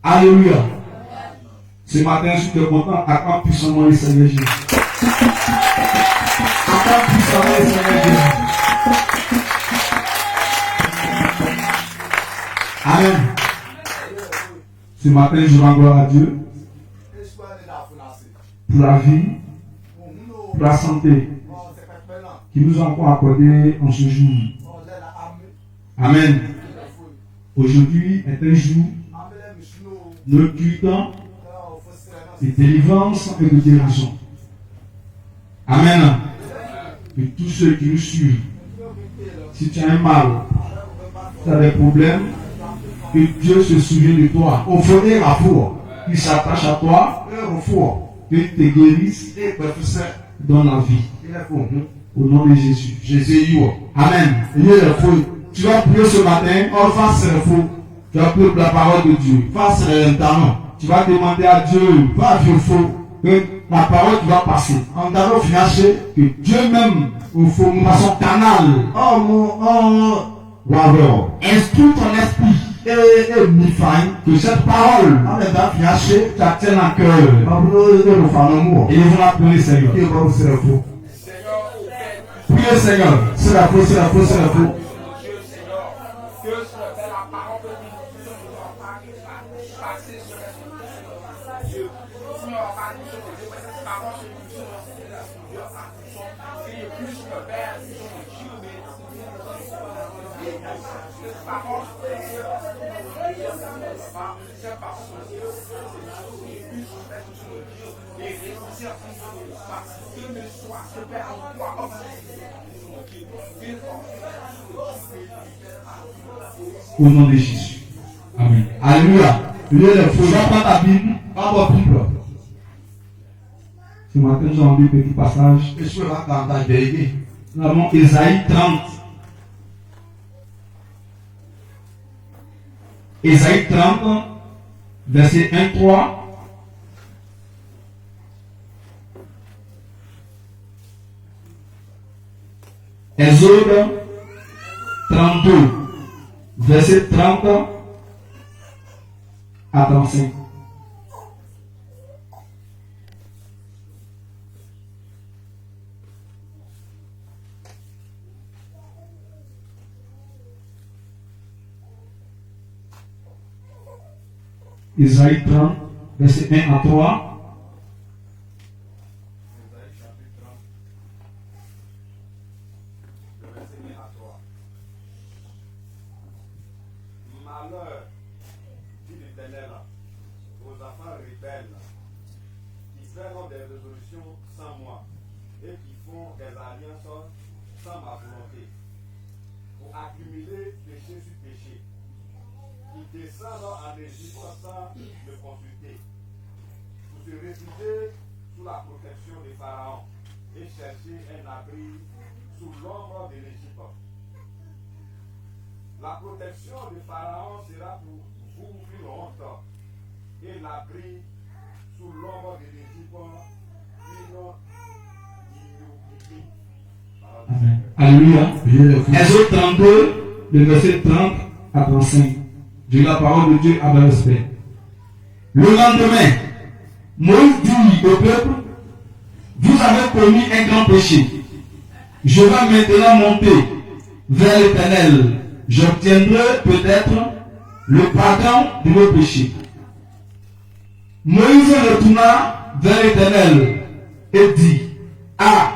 Alléluia. Ce matin, je suis content. Acclame puissamment le Seigneur Jésus. Acclame puissamment le Seigneur Jésus. Amen. Ce matin, je rends gloire à Dieu pour la vie, pour la santé qui nous a encore accordé en ce jour. Amen. Aujourd'hui est un jour nocturne de délivrance et de guérison. Amen. Et tous ceux qui nous suivent, si tu as un mal, tu as des problèmes, que Dieu se souvient de toi. Au fond de la foi, il s'attache à toi, qu'il te guérisse dans la vie. Au nom de Jésus. Jésus. Amen. Tu vas prier ce matin, tu vas prier pour la parole de Dieu. Tu vas demander à Dieu, que la parole qui va passer, que Dieu même, par son canal, instruit ton esprit. Que cette parole t'atteigne à cœur. Et ils vont appeler Seigneur. Priez Seigneur. C'est la faute, c'est la faute, c'est la faute. Au nom de Jésus. Amen. Alléluia. Tu vas prendre ta Bible. Prends ta Bible. Ce matin, j'ai envie de petit passage. Nous avons Ésaïe 30. Ésaïe 30, verset 1-3. Exode 32, verset 30 à 35. Ésaïe 30, verset 1 à 3. Malheur, dit l'Éternel, aux enfants rebelles, qui feront des résolutions sans moi et qui font des alliances sans ma volonté, pour accumuler péché sur péché, qui descendent en Égypte sans me consulter, pour se réfugier sous la protection de Pharaon et chercher un abri sous l'ombre de l'Égypte. La protection de Pharaon sera pour vous une honte, et l'abri sous l'ombre de l'Égypte une humilité. Alléluia. Exode 32, le verset 30 à 35. De la parole de Dieu à le respect. Le lendemain, Moïse dit au peuple, vous avez commis un grand péché. Je vais maintenant monter vers l'Éternel. J'obtiendrai peut-être le pardon de vos péchés. Moïse retourna vers l'Éternel et dit, ah,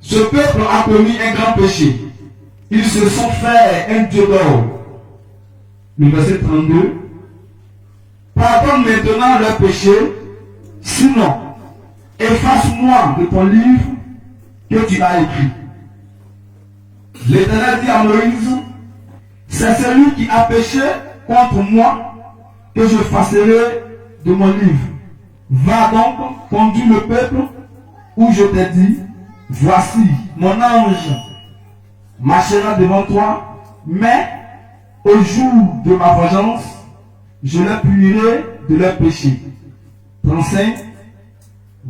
ce peuple a commis un grand péché. Ils se sont fait un dieu d'or. Le verset 32. Pardonne maintenant leurs péchés, sinon, efface-moi de ton livre que tu as écrit. L'Éternel dit à Moïse, c'est celui qui a péché contre moi que je effacerai de mon livre. Va donc conduire le peuple où je t'ai dit, voici mon ange marchera devant toi, mais au jour de ma vengeance, je les punirai de leurs péchés. 35.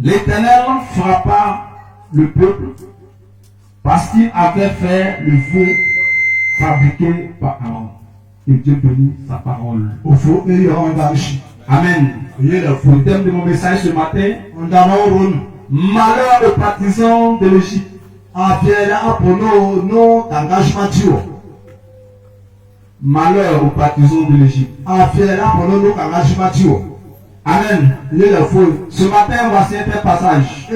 L'Éternel frappa le peuple parce qu'il avait fait le feu fabriqué par Aaron. Et Dieu bénit sa parole. Amen. Le thème de mon message ce matin, malheur aux partisans de l'Égypte. Malheur aux partisans de l'Égypte. Amen. Ce matin, voici un passage.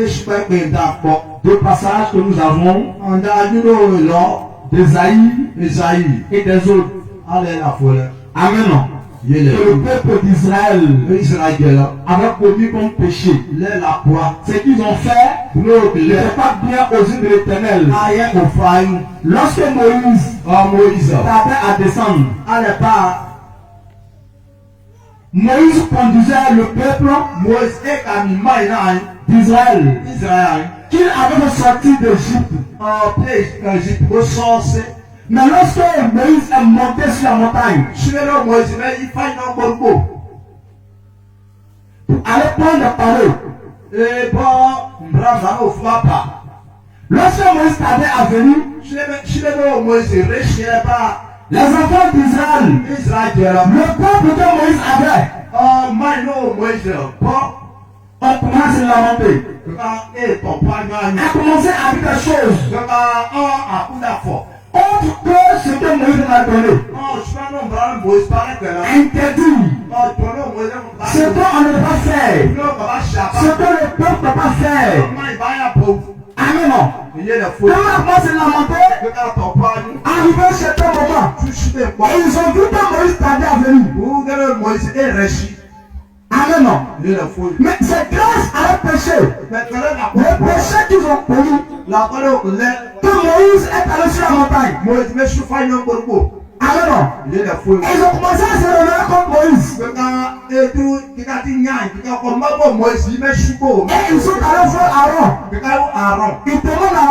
Deux passages que nous avons d'Ésaïe et des autres. Amen. Que le peuple d'Israël avait commis comme péché. Ce qu'ils ont fait n'était pas bien aux yeux de l'Éternel. Lorsque Moïse tardait à descendre, Moïse conduisait le peuple d'Israël qu'il avait sorti d'Égypte. Mais lorsque Moïse est monté sur la montagne pour aller prendre la parole, lorsque Moïse tardait à venir, les enfants d'Israël, le peuple que Moïse avait, ont commencé à lamenter, a commencé à dire des choses autre que ce que Moïse a donné. Interdit. Ce qu'on ne peut pas faire. Ce que le peuple ne peut pas faire. Amen. Quand on a commencé à lamenter, arrivé à cet moment, et ils ont vu que Moïse tardait à venir. Amen. Mais c'est grâce à leur péché. Le péché qu'ils ont commis, que Moïse est allé sur la montagne. Amen. Ils ont commencé à se réveiller contre Moïse. Et ils sont allés voir Aaron. Ils demandent à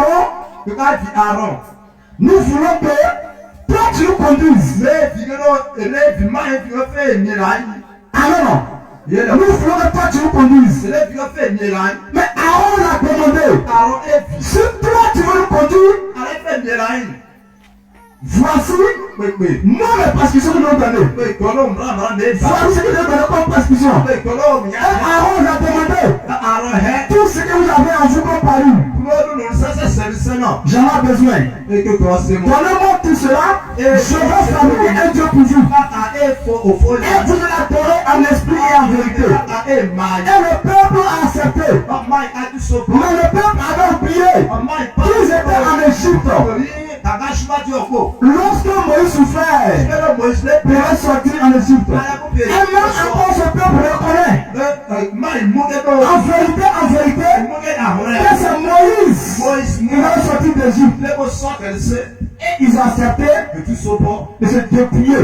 Aaron, nous voulons que toi tu nous conduises. Amen. Nous voulons que toi tu nous conduises. Mais Aaron a demandé, si toi tu veux nous conduire, voici moi mes prescriptions que nous donnons. Voici ce que nous donnons comme prescription. Et Aaron a demandé, tout ce que vous avez en vous comme parole, j'en ai besoin. Donnez-moi tout cela, je vais fabriquer un Dieu pour vous. Et vous l'adorez en esprit et en vérité. Et le peuple a accepté. Mais le peuple avait oublié qu'ils étaient en Égypte. Lorsque Moïse souffrait, il est sorti en Égypte. Et même encore ce peuple reconnaît, en vérité, que c'est Moïse qui est sorti d'Égypte. Et ils ont accepté de se dépouiller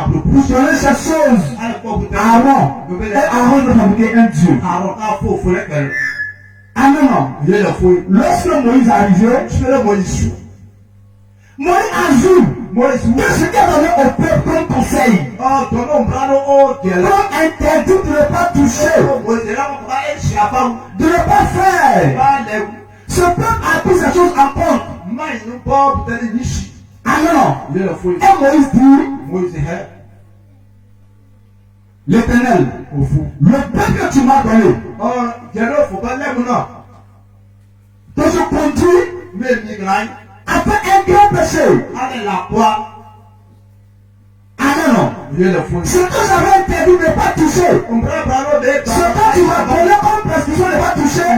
pour donner ces choses à Aaron. Et Aaron de fabriquer un Dieu. Amen. Lorsque Moïse est arrivé, Moïse a vu que ce qu'il a donné au peuple comme conseil, comme interdit de ne pas toucher, de ne pas faire. Ce peuple a pris ces choses en compte. Amen. Et Moïse dit, l'Éternel, le peuple que tu m'as donné, que je conduis, a fait un grand péché. Amen. Ce que j'avais interdit de ne pas toucher, ce que tu m'as donné comme prescription de ne pas toucher,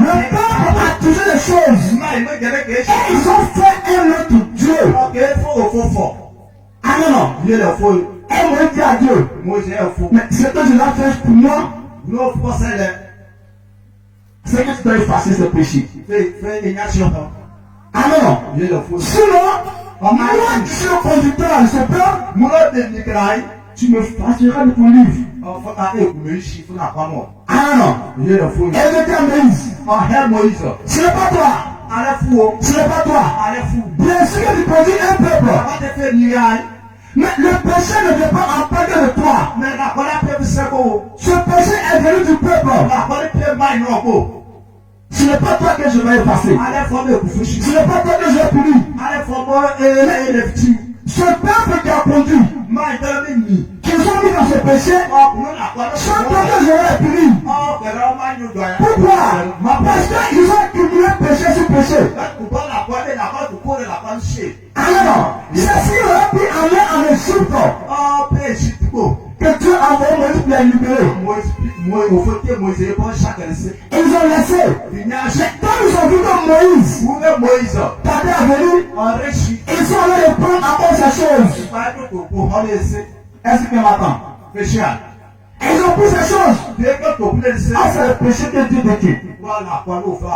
le peuple a touché les choses. Et ils ont fait un autre Dieu. Amen. Et Moïse dit à Dieu, mais ce que je l'ai fait pour moi, c'est que tu dois effacer ce péché. Amen. Sinon, moi qui suis le conducteur de ce peuple, tu me passeras de ton livre. Amen. Et je dis à Moïse, ce n'est pas toi. Ce n'est pas toi. Bien sûr que tu conduis un peuple. Mais le péché ne vient pas en part de toi. Ce péché est venu du peuple. Ce n'est pas toi que je vais effacer. Ce n'est pas toi que je vais punir. Ce Ce peuple qui a conduit, qui sont mis dans ce péché, sans que j'aurais puni. Pourquoi? Parce qu'ils ont cumulé péché sur péché. Alors, ceci aurait pu aller en Égypte. Que Dieu a envoyé Moïse pour les libérer. Ils ont laissé. Mais quand ils ont vu que Moïse tardait à venir, ils sont allés les prendre encore ces choses. Est-ce que tu m'attends? Ils ont pris ces choses. Ah, c'est le péché que Dieu détruit.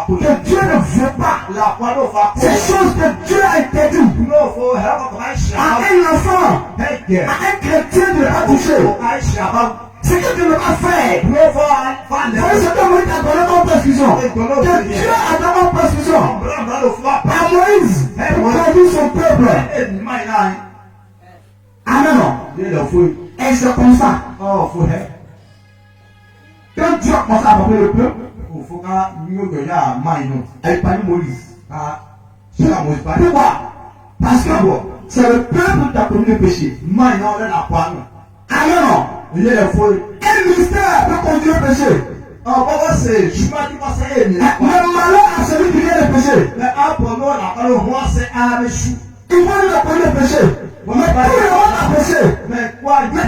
Que Dieu ne veut pas. Ces choses que Dieu a interdites. À un enfant, à un chrétien de ne pas toucher. Ce que tu ne vas pas faire. Voyez ce que Moïse a donné comme prescription. Que Dieu a donné comme prescription à Moïse pour conduire son peuple. Amen. Et c'est comme ça. Quand Dieu a commencé à parler le peuple, elle parlait Moïse. Pourquoi? Parce que c'est le peuple qui a commis le péché. Amen. Un ministère peut conduire le péché. Le malheur à celui qui vient le péché. Il faut lui apprendre le péché. Mais tout le monde a péché. Mais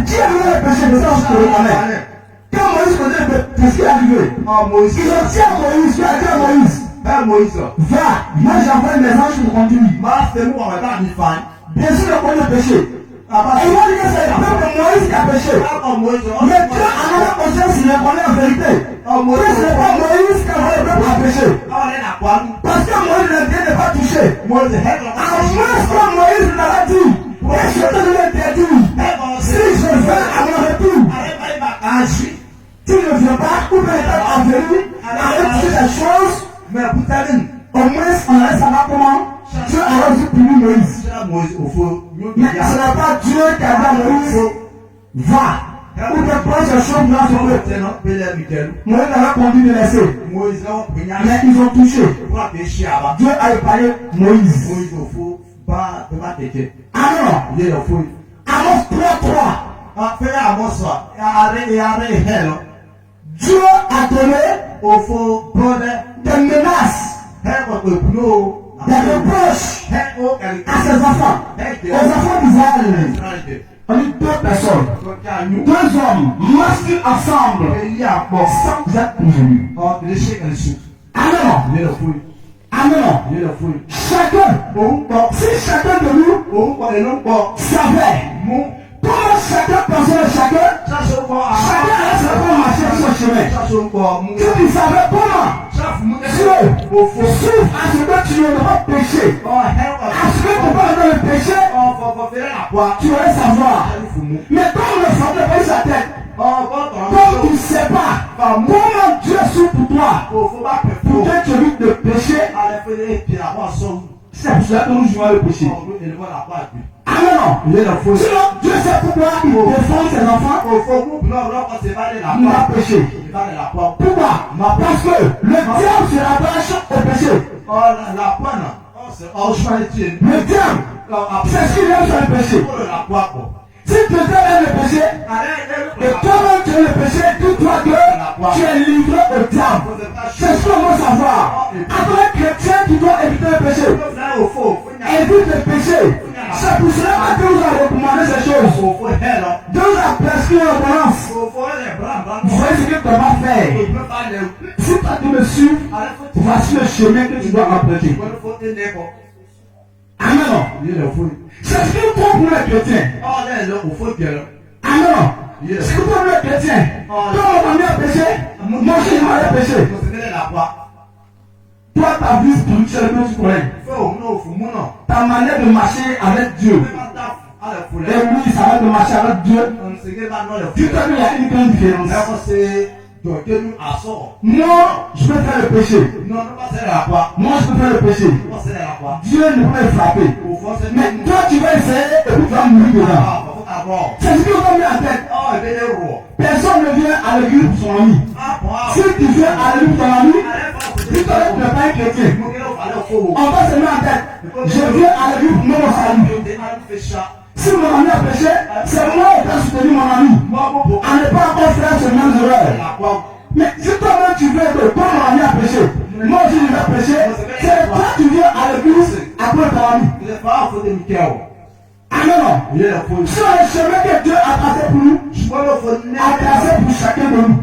qui a donné le péché? C'est ça que je te reconnais. Quand Moïse faisait le péché, qu'est-ce qui est arrivé? Ils ont dit à Moïse, tu as dit à Moïse, va, moi j'envoie mes anges pour conduire. Bien sûr, il connaît le péché. Et moi, je dis que c'est le peuple de Moïse qui a péché. Mais Dieu, à notre conscience, il reconnaît en vérité. Que ce n'est pas Moïse qui a envoyé le peuple à pécher. Parce que Moïse ne vient de pas toucher. À moins que Moïse l'avait dit, et je te l'interdis, si je vais à mon retour, tu ne viens pas, ou peut-être à venir, avec toutes les choses, mais au moins on allait savoir comment Dieu a reçu punir Moïse. Mais ce n'est pas Dieu qui a dit à Moïse, va, ou te prends ces choses dans son peuple. Moïse avait conduit de laisser. Mais ils ont touché. Dieu a épargné Moïse. Alors, Amos 3:3. Dieu a donné des menaces, des reproches à ses enfants, aux enfants d'Israël. On dit deux personnes, deux hommes masqués ensemble, sans être convenus. Amen. Chacun, si chacun de nous savait comment chacun pensait de chacun allait se faire marcher sur ce chemin. Si tu savais comment Dieu souffre à ce que tu ne dois pas pécher, à ce que tu ne vas pas dans le péché, tu allais savoir. Mais comme le savait pas sa tête, comme tu ne sais pas comment Dieu souffre pour toi, pour que tu évites de pécher, c'est pour cela que nous jouons le péché. Amen. Sinon, Dieu sait pourquoi il défend ses enfants. Il n'a péché. Pourquoi? Parce que le diable se rattache au péché. Le diable, c'est ce qu'il aime sur le péché. Si tu aimes le péché, et toi-même tu aimes le péché, dis-toi que tu es livré au diable. C'est ce qu'on veut savoir. En tant que chrétien, tu dois éviter le péché. Évite le péché. C'est pour cela que Dieu nous a recommandé ces choses. Dieu nous a prescrit l'ordonnance. Vous voyez ce que tu ne peux pas faire. Si toi tu me suis, voici le chemin que tu dois emprunter. Amen. C'est ce qui compte pour les chrétiens. Amen. C'est ce qui compte pour les chrétiens. Quand on m'a mis à pécher, moi je m'allais pécher. Toi, ta vie spirituelle, tu connais. Ta manière de marcher avec Dieu. Et lui, ça va de marcher avec Dieu. Tu te dis, il y a une grande différence. Moi, je peux faire le péché. Moi, je peux faire le péché. Dieu ne peut pas le frapper. Mais toi, tu vas essayer et puis tu vas mourir dedans. C'est ce qu'on a mis en tête. Personne ne vient à l'église pour son ami. Si tu viens à l'église pour ton ami, tu ne pas un chrétien. On va se mettre en tête. Je viens à l'église pour mon salut. Si mon ami a péché, c'est moi qui ai soutenu mon ami. À ne pas encore faire ce même erreur. Mais si toi-même tu veux que quand mon ami a péché, moi aussi je vais pécher, c'est toi qui viens à l'église après ton ami. Amen. Sur le chemin que Dieu a tracé pour nous, a tracé pour chacun de nous.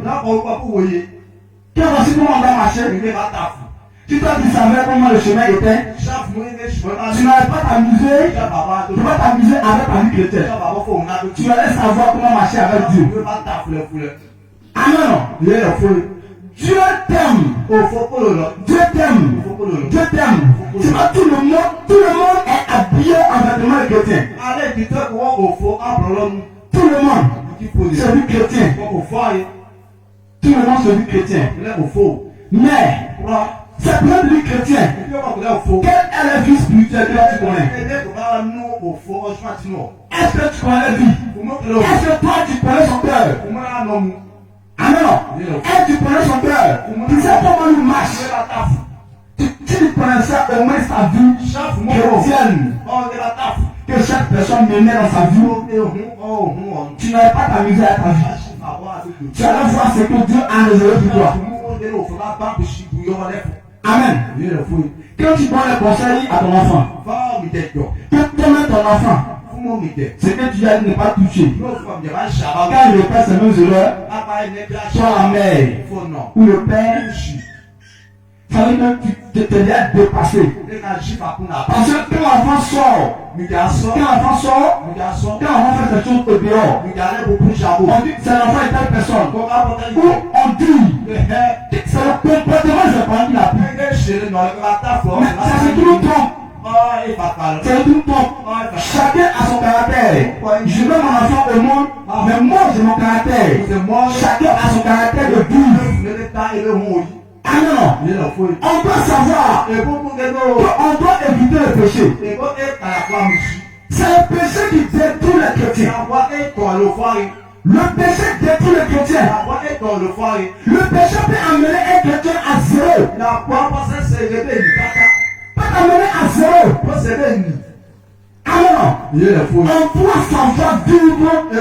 Que voici comment on va marcher. Si toi tu savais comment le chemin était, tu n'allais pas t'amuser, tu vas t'amuser avec ta vie chrétienne. Tu allais savoir comment marcher avec Dieu. Amen. Dieu t'aime. Dieu t'aime. Dieu t'aime. C'est pas tout le monde est habillé en vêtements de chrétien. Tout le monde se dit chrétien. Tout le monde se dit chrétien. Mais, c'est plein de vie chrétien. Quelle est la vie spirituelle que tu connais? Est-ce que tu connais la vie? Est-ce que toi tu connais son cœur? Amen. Est-ce que tu connais son cœur? Tu sais comment il marche. Tu connaissais au moins sa vie chrétienne. Que chaque personne menait dans sa vie. Tu n'avais pas t'amuser à ta vie. Tu allais voir ce que Dieu a réservé pour toi. Amen. Quand tu donnes le conseil à ton enfant, que toi-même ton enfant, ce que tu as dit n'est pas touché. Quand il répète ces mêmes erreurs, soit la mère ou le père, ça veut dire que tu t'es déjà dépassé. Parce que quand l'enfant sort, quand l'enfant fait quelque chose au dehors, on dit que c'est l'enfant de telle personne. Ou on dit que c'est le comportement de ses parents qu'il a pris. Mais ça se trouve trompe. C'est tout le chacun a son caractère. Je mets mon enfant au monde, mais moi j'ai mon caractère. Chacun a son caractère de vivre. Ah non, on doit savoir qu'on doit éviter le péché. C'est le péché qui détruit les chrétiens. Le péché détruit les chrétiens. Le péché peut amener un chrétien à zéro. Peut amener à zéro. Ah non, on doit savoir vivre de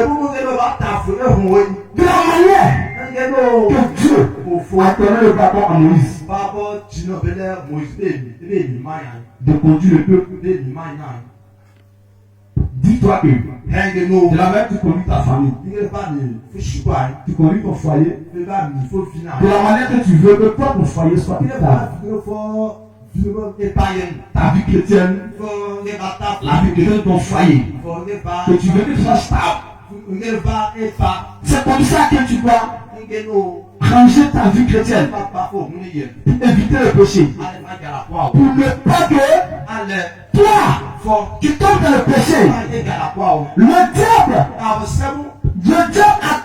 la manière que Dieu a donné le pardon à Moïse. De conduire le peuple. Dis-toi que de la même tu conduis ta famille, tu conduis ton foyer, de la manière que tu veux que toi ton foyer soit stable. Ta vie chrétienne, la vie chrétienne de ton foyer, que tu veux que tu sois stable. C'est comme ça que tu dois ranger ta vie chrétienne pour éviter le péché. Pour ne pas que toi, tu tombes dans le péché. Le diable a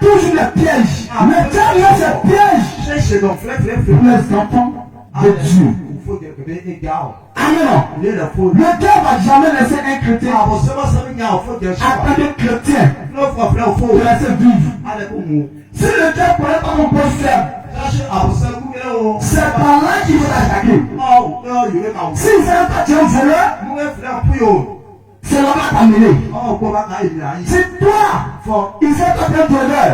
toujours des pièges. Le diable a ses pièges pour les enfants de Dieu. Amen. Le diable va jamais laisser un chrétien attendre un chrétien pour laisser vivre. Si le diable connaît pas mon point faible, c'est par là qu'il faut l'attaquer. Si il ne fait pas tiens voleur, c'est là-bas t'amener. Si toi, il fait pas tiens voleur,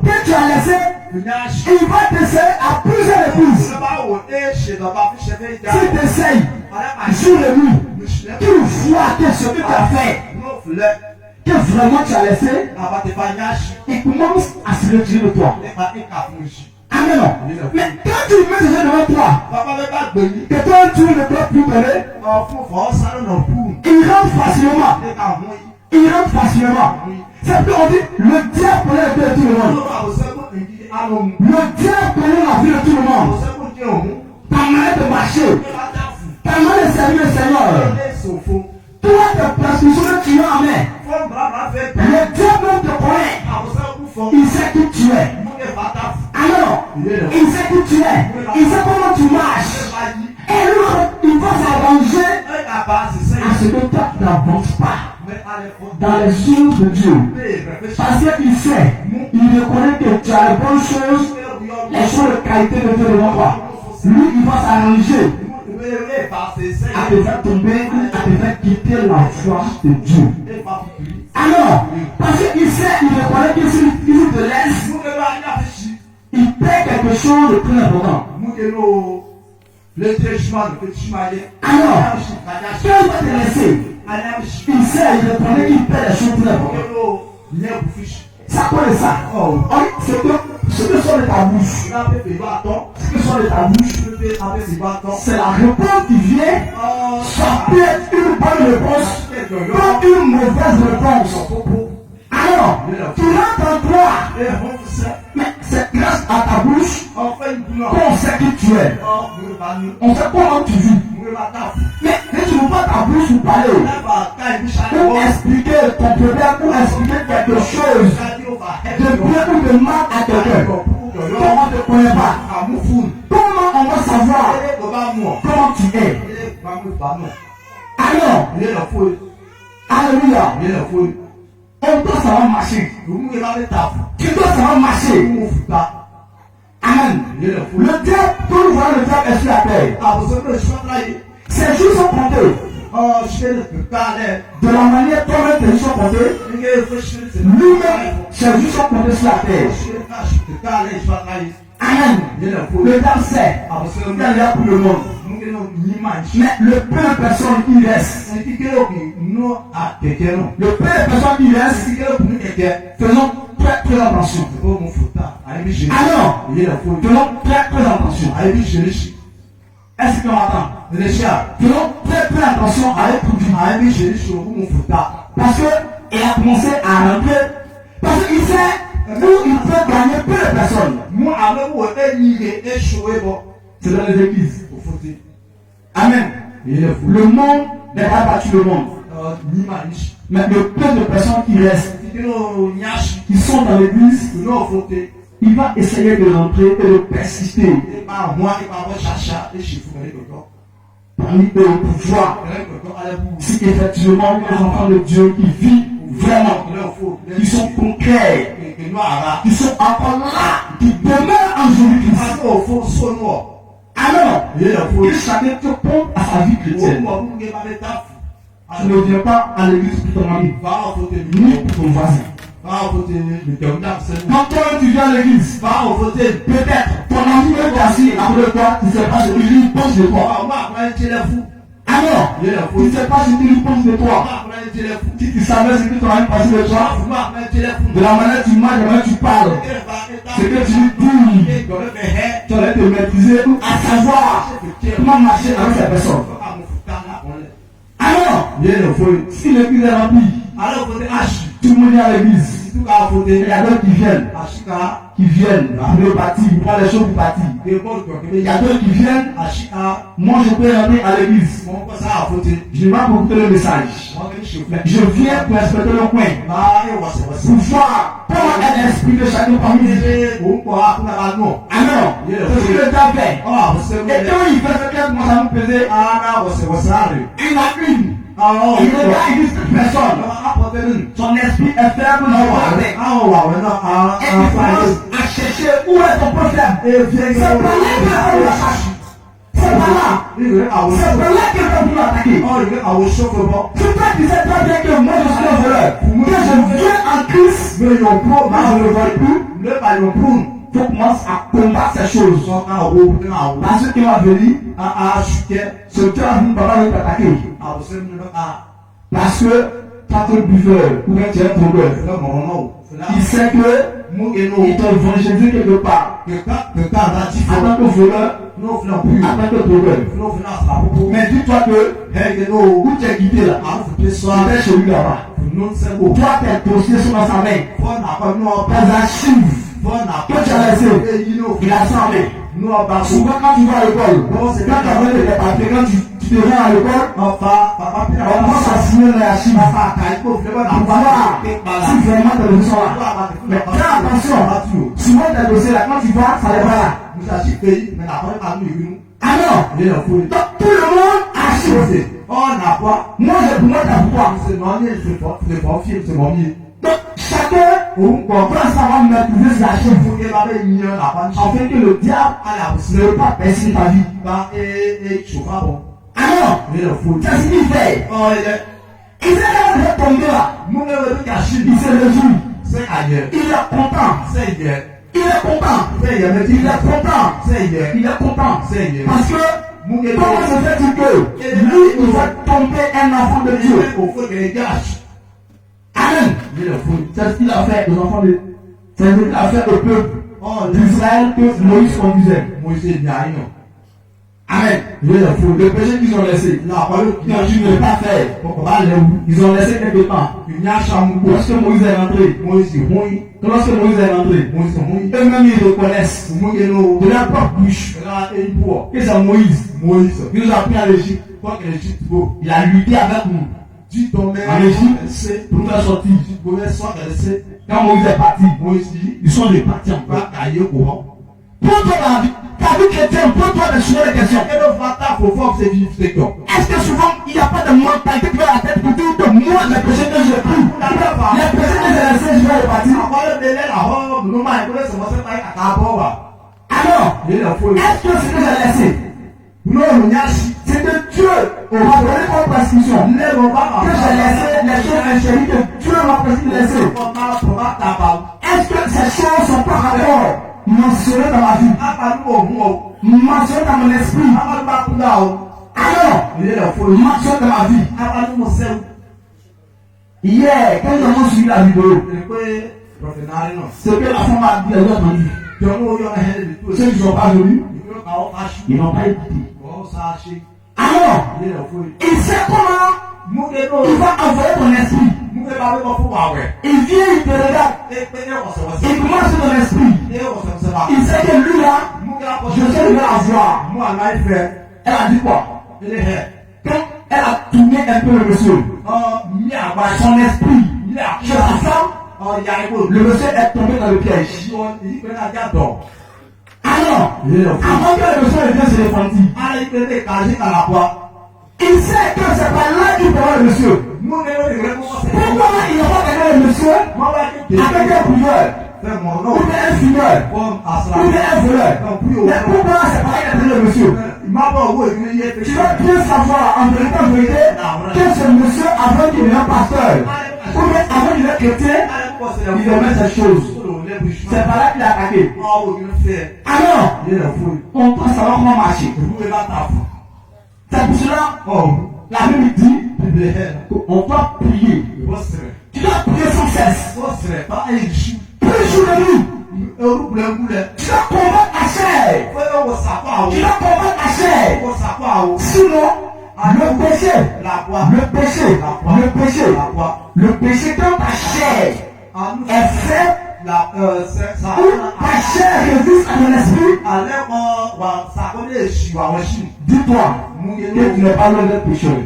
que tu as laissé, il va t'essayer à plusieurs reprises. Si tu essayes, jour et nuit, tu vois que ce que tu as fait, que vraiment tu as laissé, il commence à se retirer de toi. Amen. Mais quand tu mets ce jeu devant toi, que toi tu ne peux plus donner, il rentre facilement. Il rentre facilement. C'est qu'on dit le diable connaît la vie de tout le monde. Le diable connaît la vie de tout le monde. Ta manière de marcher, ta manière de servir le Seigneur. Toi, tes prescriptions que tu as en main, le diable te connaît. Il sait qui tu es. Alors, il sait qui tu es. Il sait comment tu marches. Et lui, il va s'arranger à ce que toi, tu n'avances pas dans les choses de Dieu. Parce qu'il sait, il reconnaît que tu as les bonnes choses, les choses de qualité de Dieu devant toi. Lui, il va s'arranger à te faire tomber, à te faire quitter la foi de Dieu. Alors, parce qu'il sait, il reconnaît que s'il te laisse, il perd quelque chose de très important. Alors, quand il va te laisser, il sait, il reconnaît qu'il perd des choses très importantes. Ça quoi de ça? Ce que sort de ta bouche, c'est la réponse qui vient. Ça peut être une bonne réponse, pas une mauvaise réponse. Alors, tu rentres en toi, mais c'est grâce à ta bouche qu'on sait qui tu es. On sait comment tu vis. Mais tu n'ouvres pas ta bouche pour parler, pour expliquer ton problème, pour expliquer quelque chose de bien ou de mal à quelqu'un. Comment on ne te connaît pas? Comment on va savoir comment tu es? Alors, alléluia. On doit savoir marcher. Tu dois savoir marcher. Amen. Le diable, tout le monde, le diable est sur la terre. Ces jours sont comptés. De la manière toi-même tes jours sont comptés, lui-même, ses jours sont comptés sur la terre. Amen. Le diable sait. Il y a là pour le monde. Mais le peu de personnes qui restent, le peu de personnes qui restent, faisons très attention. Alors, faisons très attention. Est-ce qu'on attend? Faisons très attention à être. Parce qu'il a commencé à rentrer. Parce qu'il sait où il peut gagner peu de personnes. C'est dans les églises. Amen. Le monde n'est pas battu le monde. Mais le peu de personnes qui restent, qui sont dans l'église, il va essayer de rentrer et de persister. Parmi eux, pour voir si effectivement les enfants de Dieu qui vivent vraiment, qui sont concrets, qui sont encore là, qui demeurent en Jésus-Christ. Alors, que chacun te pompe à sa vie chrétienne. Tu ne viens pas à l'église pour ton ami, ni pour ton voisin. Quand toi tu viens à l'église, peut-être ton ami est assis après toi, tu ne sais pas ce qu'il lui pense de toi. Alors, tu ne sais pas ce qu'il lui pense de toi. Si tu savais ce que ton ami pense de toi, de la manière tu manges, de la manière tu parles, ce que tu lui dis, tu aurais te maîtriser à savoir comment marcher avec ces personnes. Alors, si l'église est remplie, tout le monde est à l'église. Il y a d'autres qui viennent pour le parti, pour prendre les choses pour parti. Il y a d'autres qui viennent. Moi, je peux rentrer à l'église. Je ne vais pas écouter le message. Je viens pour respecter le coin. Pour voir comment est l'esprit de chacun parmi nous. Alors, c'est ce que le temps fait. Et quand il fait ce qu'il commence à nous peser, il a une. Il regarde, il dit personne. Son esprit est faible dans le et il commence à chercher où est ton problème. C'est pas là qu'il va chercher. C'est pas là. C'est pas là qu'il va attaquer. C'est toi qui sais très bien que moi je suis un voleur. Que je viens en Christ, mais je ne vole plus. Il faut commencer à combattre ces choses. Parce qu'il va venir, ce Dieu a vu papa va t'attaquer. Parce que quand tu es buveur ou bien tu es un trouveur, il sait que il te évangélise quelque part. En tant que voleur, en tant que trouveur. Mais dis-toi que où tu es guidé là, tu es chez lui là-bas. Toi, tes dossiers sont dans sa main. Tes archives. Que tu as laissé, il a semblé. Souvent quand tu vas à l'école, quand tu as fait tes papiers, quand tu te rends à l'école, on commence à signer les archives pour voir si vraiment tes dossiers sont là. Mais fais attention, souvent tes dossiers là, quand tu vas, ça n'est pas là. Alors, donc tout le monde archive. Moi j'ai pour moi t'as pourquoi. Donc chacun ça va maîtriser sa chair. Afin que le diable ne peut pas percer ta vie. Alors, qu'est-ce qu'il fait? Il s'est fait tomber là. Il se réjouit. Il est content. Il est content. Il est content. Parce que comment se fait-il que lui, il va tomber un enfant de Dieu? Amen. C'est ce qu'il a fait aux enfants de... C'est ce qu'il a fait au peuple d'Israël que Moïse conduisait. Amen. Le péché qu'ils ont laissé, ils n'ont pas fait. Ils ont laissé quelque temps. Lorsque Moïse est rentré, eux-mêmes ils reconnaissent de leur propre bouche que c'est Moïse. Il nous a pris à l'Égypte. Il a lutté avec nous en Égypte pour nous faire sortir. Quand Moïse est parti, ils sont repartis encore. Pour toi dans la vie, ta vie chrétienne, pose-toi des questions. Est-ce que souvent il n'y a pas de mentalité qui va à la tête pour dire que moi les péchés que j'ai pris, les péchés que j'ai laissés, je vais repartir. Alors, est-ce que ce que j'ai laissé, c'est que Dieu aura donné comme prescription que j'ai laissé les choses ingénies que Dieu m'a prescrit de laisser? Est-ce que ces choses sont pas encore mentionnées dans ma vie, mentionnées dans mon esprit? Alors, mentionnées dans ma vie. Hier, quand nous avons suivi la vidéo, ce que la femme a dit, elle a entendu. Ceux qui ne sont pas venus, ils n'ont pas écouté. Alors, il sait comment il va envoyer ton esprit. Il vient, il te regarde. Il commence sur ton esprit. Il sait que lui là, je sais le la voir. Elle a dit quoi? Quand elle a tourné un peu le monsieur, son esprit, chez sa femme, le monsieur est tombé dans le piège. Alors, avant que le monsieur vienne se défendre, il sait que c'est pas là qu'il prend le monsieur. Pourquoi il n'a pas gagné le monsieur avec un bouilleur, ou bien un fumeur, ou bien un voleur? Mais pourquoi c'est pas là qu'il a pris le monsieur? Tu vas bien savoir en vérité que ce monsieur, avant qu'il devienne pasteur, ou bien avant qu'il devienne chrétien, il remet ces choses. C'est pas là qu'il a attaqué. Alors, on doit savoir comment marcher. C'est pour cela, la Bible dit qu'on doit prier. Tu dois prier sans cesse. Plus jour de nuit. Tu dois combattre la chair. Tu dois combattre la chair. Sinon, le péché dans ta chair est fait. Ta chair résiste à ton esprit. Dis-toi que tu n'es pas loin d'être pécheur.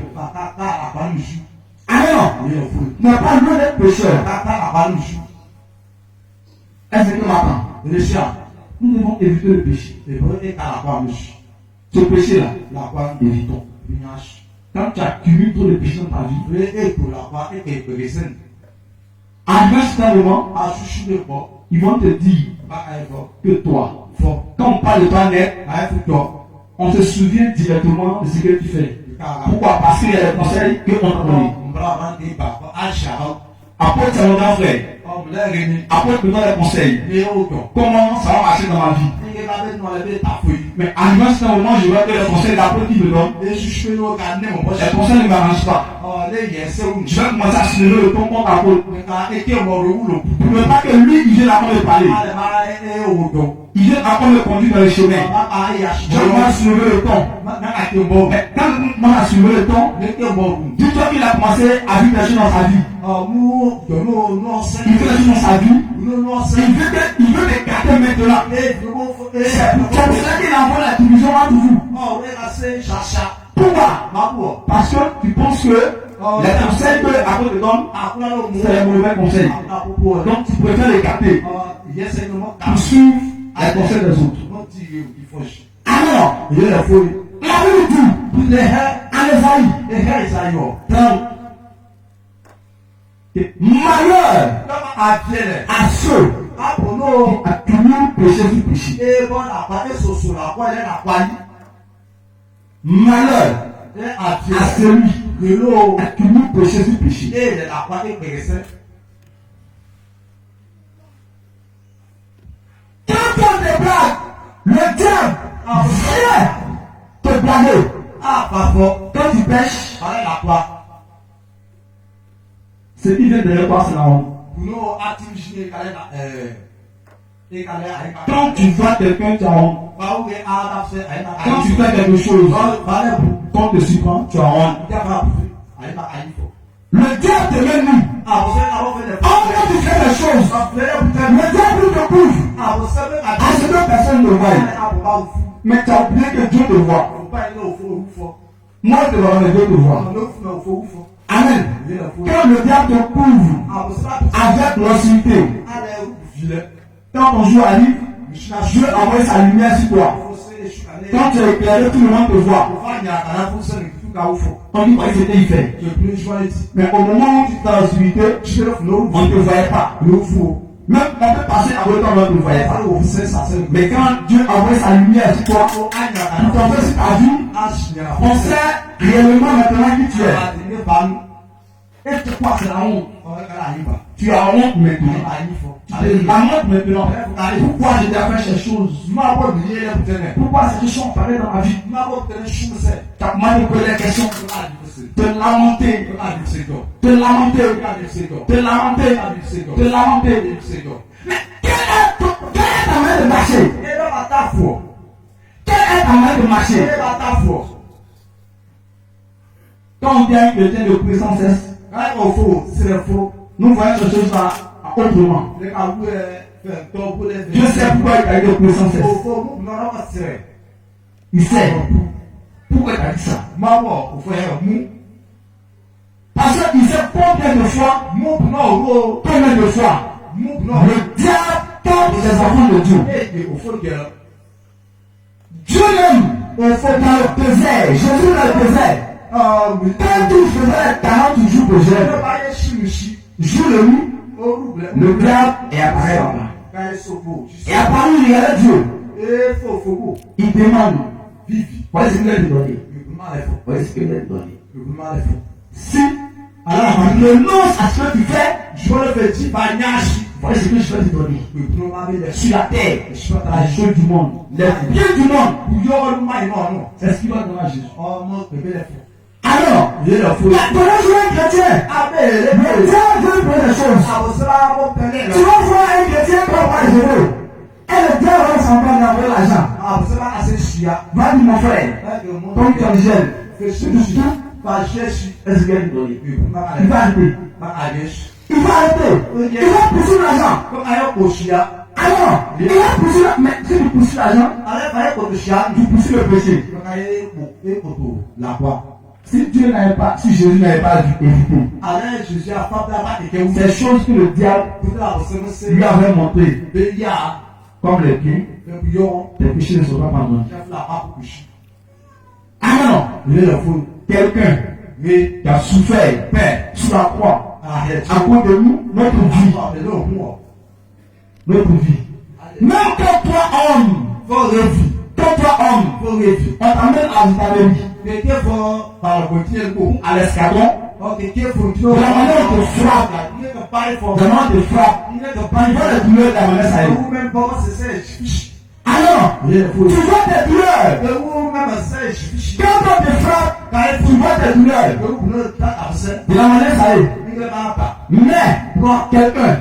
Alors, tu n'es pas loin d'être pécheur. Est-ce que tu m'attends? Nous devons éviter le péché. Ce péché-là, évitons. Quand tu accumules trop de péché dans ta vie, à un certain moment, ils vont te dire que toi, quand on parle de toi net, on se souvient directement de ce que tu fais. Pourquoi? Parce qu'il y a des conseils qu'on t'a donnés. Après, c'est mon grand frère. Après, tu me donnes des conseils. Comment ça va marcher dans ma vie? Mais à un certain moment, je vois que les conseils d'après qui me donnent, les conseils ne m'arrangent pas. Je vais commencer à se lever le ton contre la côte. Pour ne pas que lui, il vienne après me parler. Il vient après me conduire dans le chemin. Je vais à se lever le ton. Mais quand on a soulevé le ton, dis-toi qu'il a commencé à vivre des choses dans sa vie. Il veut des choses dans sa vie. Il veut des gâter maintenant. C'est pour ça qu'il envoie la division entre vous. Pourquoi? Parce que tu penses que les conseils que l'apôtre te donne, c'est les mauvais conseils. Donc tu préfères les capter pour suivre les conseils des autres. Alors, la Bible dit, en Esaïe 30, Malheur à ceux qui accumulent péché sur péché. Malheur à celui qui accumule péché sur péché. Quand on te blague, le diable vient te blaguer. Quand tu pêches, ce qui vient derrière toi, c'est la honte. Quand tu vois quelqu'un, tu as honte. Quand tu fais quelque chose, quand te surprend, tu as honte. Le diable te met nu. Quand tu fais des choses, le diable te couvre. À ce que personne ne voit. Mais tu as oublié que Dieu te voit. Moi, je te vois, mais Dieu te voit. Amen. Quand le diable te couvre avec l'hostilité, quand on joue à l'île, Dieu envoie sa lumière sur toi. Quand tu es éclairé, tout le monde te voit. On dit quoi c'était il fait. Mais au moment où tu étais en l'hostilité, on ne te voyait pas. Même on peut passer à côté, on ne te voyait pas. Mais quand Dieu envoie sa lumière sur toi, pour t'envoyer sur ta vie, on sait réellement maintenant qui tu es. Et tu crois que c'est la honte. Tu as honte maintenant. La honte maintenant. Pourquoi j'ai déjà fait ces choses? Pourquoi ces choses sont passées dans ma vie? Tu as manipulé les questions. Te lamenter. Te lamenter. Te lamenter. Te lamenter. Mais quelle est ta main de marcher? Quelle est ta main de marcher? Quand on vient chrétien de prier sans cesse, nous voyons ces choses-là autrement. Dieu sait pourquoi il a dit de prier sans cesse. Il sait pourquoi il a dit ça. Parce qu'il sait combien de fois, le diable tente les enfants de Dieu. Dieu même, dans le désert, Jésus dans le désert. Quand il faisait 40 jours de jeûne, jour et nuit, le diable est apparu là-bas. Et apparu, il regardait Dieu. Il demande, voici ce qu'il a donné. Voici ce qu'il a donné. Si, alors, renonce à ce que tu fais, je le fais dire, voici ce que je vais te donner. Sur la terre, la chose du monde, les biens du monde, c'est ce qu'il va donner à Jésus. Alors, tu vas jouer un chrétien. Le diable veut prendre des choses. Tu vas voir un chrétien pour avoir les euros. Et le diable va s'en d'envoyer l'argent. Va dire mon frère, comme tu es jeune, est-ce qu'il va te donner? Il va arrêter. Il va arrêter. Il va pousser l'argent. Alors, il va pousser l'argent. Mais si tu pousses l'argent, tu pousses le péché. Si Dieu n'avait pas, si Jésus n'avait pas évité, ces choses que le diable lui avait montrées, comme les biens, les péchés ne sont pas pardonnés. Ah non, quelqu'un qui a souffert sous la croix, à cause de nous, notre vie. Même quand toi, homme, on t'amène à l'Italie. À l'escadron, de la manière de frappe, il va les douleurs de la manière ça est. Alors, tu vois tes douleurs. Quand on te frappe, tu vois tes douleurs de la manière ça est. Mais, pour quelqu'un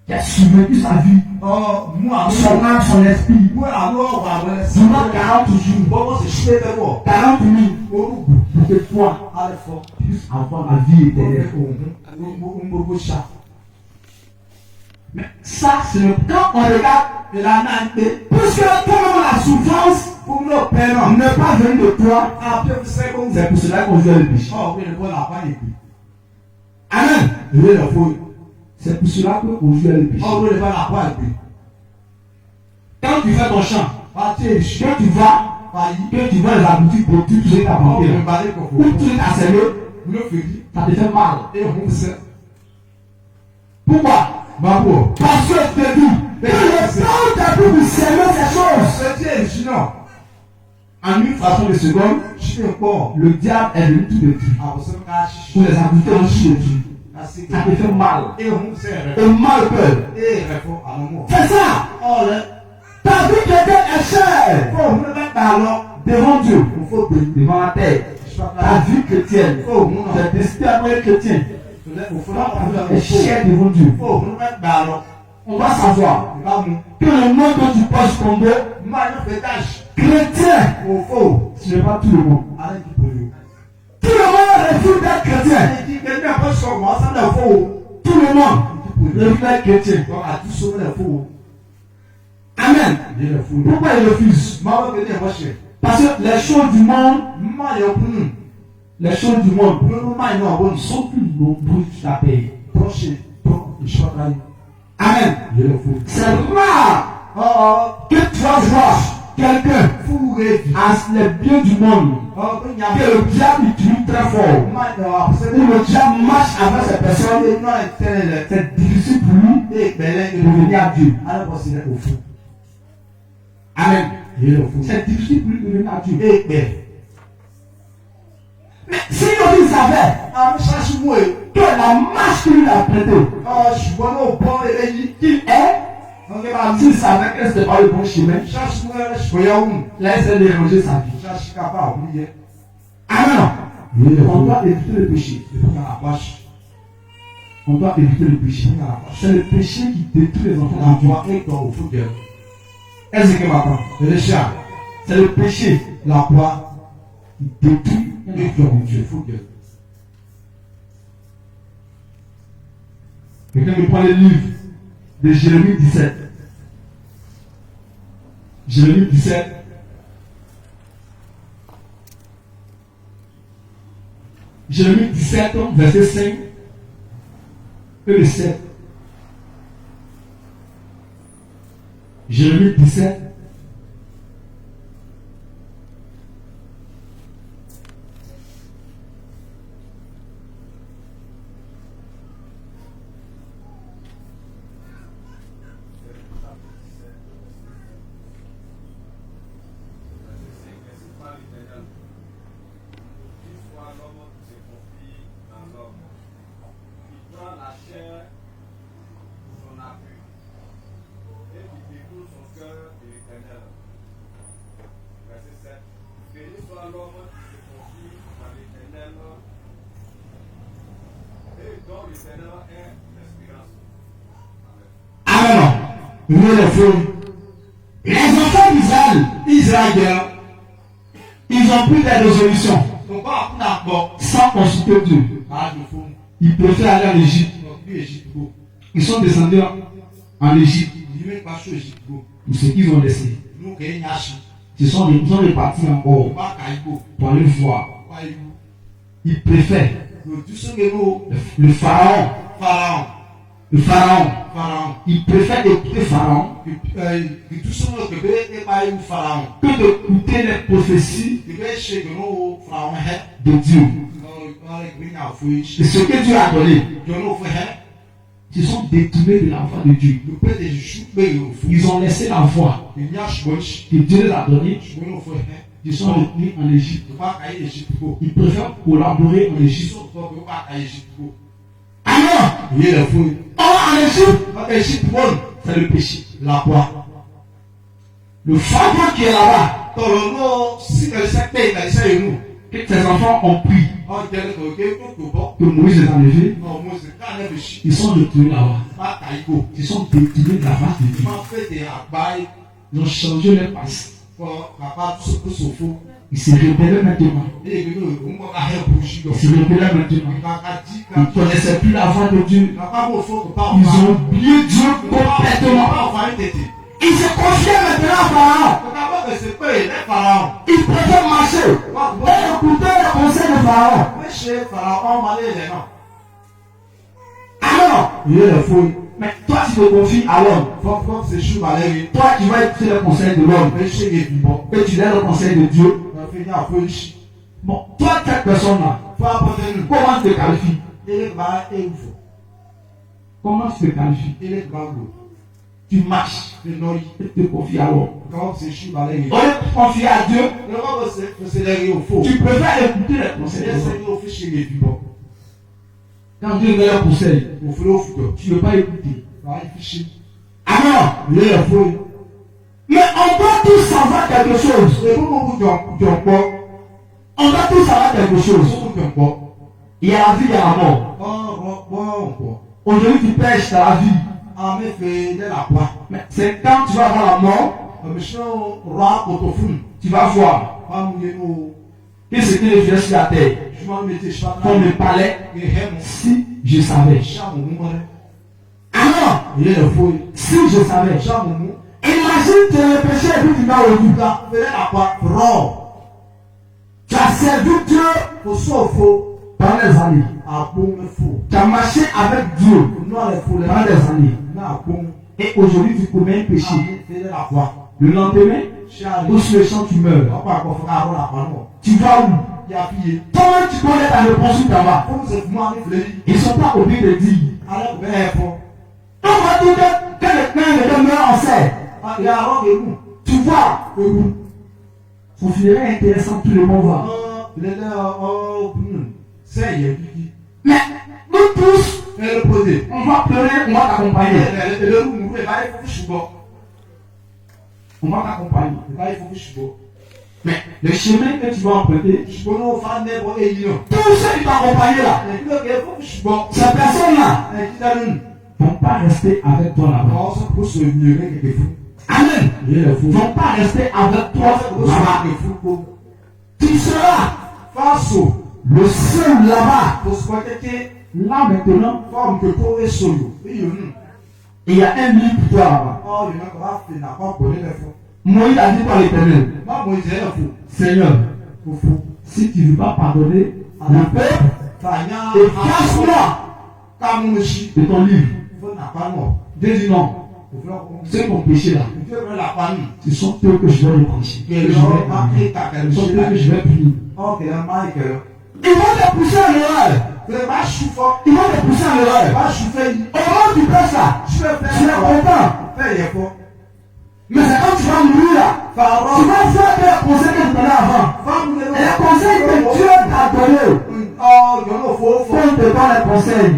qui a survécu sa vie, son âme, son esprit, durant 40 jours, 40 000, pour que toi, tu puisses avoir la vie éternelle. Mais ça, c'est quand on regarde la nature, puisque toi-même la souffrance n'est pas venue de toi, c'est pour cela qu'on vient le péché. Amen. C'est pour cela qu'on joue le péché. Quand tu fais ton chant, quand tu vas les aboutir pour tout ce que tu as planté, ou tout ce que tu as semé, Ça te fait mal. Et on sait. Pourquoi? Parce que je te dis, que le temps où tu as pu vous servir ces choses, c'est non. En une fraction de seconde, le diable est venu tout détruire. Pour les habiter en Dieu. Ça te fait mal. Et mal peur. C'est ça. Ta vie chrétienne est chère. Devant Dieu, devant la terre, ta vie chrétienne, tes destin chrétien est chère devant Dieu. On va savoir que le monde dont tu passes ton dos, chrétien, ce n'est pas tout le monde. Tout le monde refuse d'être chrétien. Tout le monde refuse d'être chrétien. Amen. Pourquoi il refuse? Parce que les choses du monde, sont plus nombreuses que la paix. Amen. C'est rare que tu vas voir quelqu'un les biens du monde que le diable utilise très fort. Et le diable marche avec ces personnes. C'est difficile pour lui de revenir à Dieu. Amen. C'est difficile pour lui de revenir à Dieu. Mais si on savait que la marche qu'il a prêtée, qu'il est, s'il savait que ce n'est pas le bon chemin, laisse déranger sa vie. Amen. On doit éviter le péché. On doit éviter le péché. C'est le péché qui détruit les enfants de Dieu. Est-ce que m'attend? C'est le péché, la foi, qui détruit les enfants de Dieu. Quelqu'un me prend le livre de Jérémie 17. Jérémie 17. Jérémie 17, verset 5 et le 7. Jérémie 17. Les enfants d'Israël, ils ont pris des résolutions sans consulter Dieu. Ils préfèrent aller en Égypte. Ils sont descendus en Égypte. Pour ce qu'ils ont laissé. Ils sont repartis encore pour aller voir. Ils préfèrent le pharaon. Le pharaon. Il préfère écouter Pharaon que d'écouter les prophéties de Dieu. Et ce que Dieu a donné, ils sont détournés de la voie de Dieu. Ils ont laissé la voie que Dieu les a donnée. Ils sont retenus en Égypte. Ils préfèrent collaborer en Égypte. Alors, en Égypte, c'est le péché, la foi. Le pharaon qui est là-bas, que tes enfants ont pris, que Moïse les a enlevés, ils sont retournés là-bas. Ils sont détournés de la face de Dieu. Ils ont changé leur passé. Ils se rebellent maintenant. Ils ne connaissaient plus la voix de Dieu. Ils ont oublié Dieu complètement. Ils se confiaient maintenant à Pharaon. Ils préfèrent marcher et écouter le conseil de Pharaon. Alors, mais toi tu te confies à l'homme. Toi tu vas écouter le conseil de l'homme. Et tu donnes le conseil de Dieu. Bon, toi cette personne-là, Comment tu te qualifies? Comment tu te qualifies? Tu marches et te confies à l'homme. Au lieu de te confier à Dieu, tu préfères écouter les conseils des autres. Quand Dieu donne un conseil, tu ne veux pas écouter. Amen. Mais on doit tous savoir quelque chose. On doit tous savoir quelque chose. Il y a la vie, il y a la mort. Aujourd'hui, tu pêches dans la vie. Mais c'est quand tu vas avoir la mort, tu vas voir que c'était le vieux sur la terre. On me parlait si je savais. Alors, si je savais. Imagine tu es péché et puis tu vas au bout. Tu as servi Dieu pendant des années. Tu as marché avec Dieu pendant des années. Et aujourd'hui tu commets un péché. Le lendemain, au sur le champ tu meurs. Tu vas où? Comment tu connais ta réponse où tu vas? Ils ne sont pas obligés de dire. On va dire que quelqu'un meurt en serre. Tu vois, vous finirez intéressant, tout le monde va. Mais nous tous, on va pleurer, on va t'accompagner. On va t'accompagner. Mais le chemin que tu vas emprunter, tous ceux qui t'accompagnent là, ces personnes-là ne vont pas rester avec toi là-bas. Amen. Ils ne vont pas rester avec toi là-bas. Tu seras le seul là-bas. Là maintenant, il y a un livre pour toi là-bas. Moïse a dit par l'Éternel, Seigneur, si tu ne veux pas pardonner mon peuple, efface-moi de ton livre. Dieu dit non. C'est mon péché là. Ce sont eux que je vais reprocher. Ce sont eux que je vais punir. Ils vont te pousser à l'erreur. Ils vont te pousser à l'erreur. Au moment où tu passes là, tu es content. Mais c'est quand tu vas mourir là, tu vas faire les conseils que tu donnais avant. Et les conseils que Dieu t'a donnés. Quand on te donne les conseils,